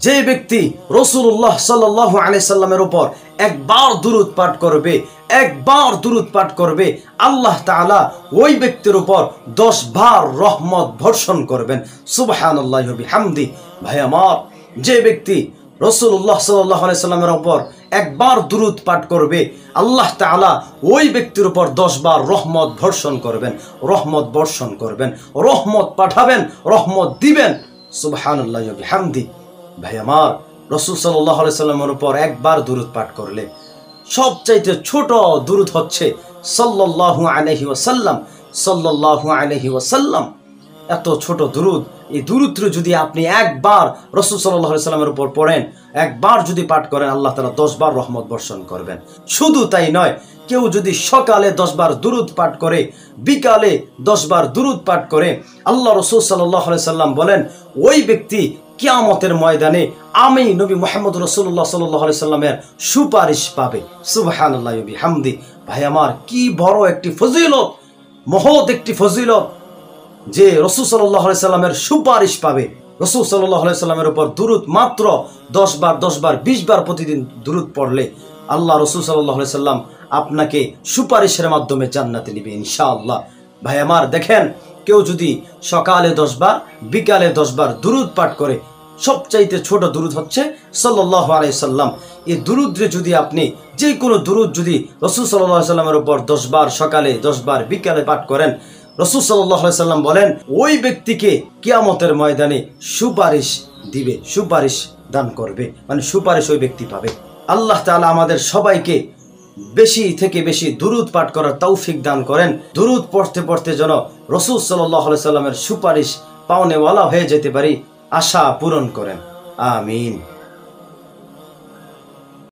যে ব্যক্তি রাসূলুল্লাহ সাল্লাল্লাহু আলাইহি সাল্লামের উপর একবার দুরূদ পাঠ করবে, একবার দুরূদ পাঠ করবে, আল্লাহ তাআলা ওই ব্যক্তির উপর 10 বার রহমত বর্ষণ করবেন। সুবহানাল্লাহি ওয়া বিহামদি। ভাই আমার, যে ব্যক্তি রাসূলুল্লাহ সাল্লাল্লাহু আলাইহি সাল্লামের উপর একবার দুরূদ পাঠ করবে, আল্লাহ তাআলা ওই ব্যক্তির উপর 10 বার রহমত বর্ষণ করবেন, রহমত বর্ষণ করবেন, রহমত পাঠাবেন, রহমত দিবেন। সুবহানাল্লাহি ওয়া বিহামদি। ভাই আমার, রাসূল সাল্লাল্লাহু আলাইহি সাল্লামের উপর একবার দুরূদ পাঠ করলে সবচাইতে ছোট দুরূদ হচ্ছে সাল্লাল্লাহু আলাইহি ওয়াসাল্লাম, সাল্লাল্লাহু আলাইহি ওয়াসাল্লাম। এত ছোট দুরূদ, এই দুরূদটি যদি আপনি একবার রাসূল সাল্লাল্লাহু আলাইহি সাল্লামের উপর পড়েন, একবার যদি পাঠ করেন, আল্লাহ তাআলা 10 বার রহমত বর্ষণ করবেন। শুধু তাই নয়, কেউ যদি সকালে 10 বার দুরূদ পাঠ করে, বিকালে 10 বার দুরূদ পাঠ করে, আল্লাহ রাসূল সাল্লাল্লাহু আলাইহি সাল্লাম বলেন ওই ব্যক্তি কিয়ামতের ময়দানে আমি নবী মুহাম্মদ রাসূলুল্লাহ সাল্লাল্লাহু আলাইহি সাল্লামের সুপারিশ পাবে। সুবহানাল্লাহি ওয়া বিহামদি। ভাই আমার, কি বড় একটি ফজিলত, মহৎ একটি ফজিলত যে রাসূল সাল্লাল্লাহু আলাইহি সাল্লামের সুপারিশ পাবে। রাসূল সাল্লাল্লাহু আলাইহি সাল্লামের উপর দুরূদ মাত্র 10 বার 20 বার প্রতিদিন দুরূদ পড়লে আল্লাহ রাসূল সাল্লাল্লাহু আলাইহি সাল্লাম আপনাকে সুপারিশের মাধ্যমে জান্নাতে নেবে ইনশাআল্লাহ। ভাই আমার, দেখেন, কেউ যদি সকালে 10 বার, বিকালে 10 বার দুরূদ পাঠ করে, সবচাইতে ছোট দুরূদ হচ্ছে সাল্লাল্লাহু আলাইহি সাল্লাম। এই দুরূদে যদি আপনি যে কোনো দুরূদ যদি রাসূল সাল্লাল্লাহু আলাইহি সাল্লামের উপর 10 বার সকালে 10 বার বিকালে পাঠ করেন, রাসূল সাল্লাল্লাহু আলাইহি সাল্লাম বলেন ওই ব্যক্তিকে কিয়ামতের ময়দানে সুপারিশ দিবে, সুপারিশ দান করবে, মানে সুপারিশ ওই ব্যক্তি পাবে। আল্লাহ তাআলা আমাদের সবাইকে বেশি থেকে বেশি দুরূদ পাঠ করার তৌফিক দান করেন। দুরূদ পড়তে পড়তে যেন রাসূল সাল্লাল্লাহু আলাইহি সাল্লামের সুপারিশ পাওনেওয়ালা হয়ে যেতে পারি, আশা পূরণ করেন। আমিন।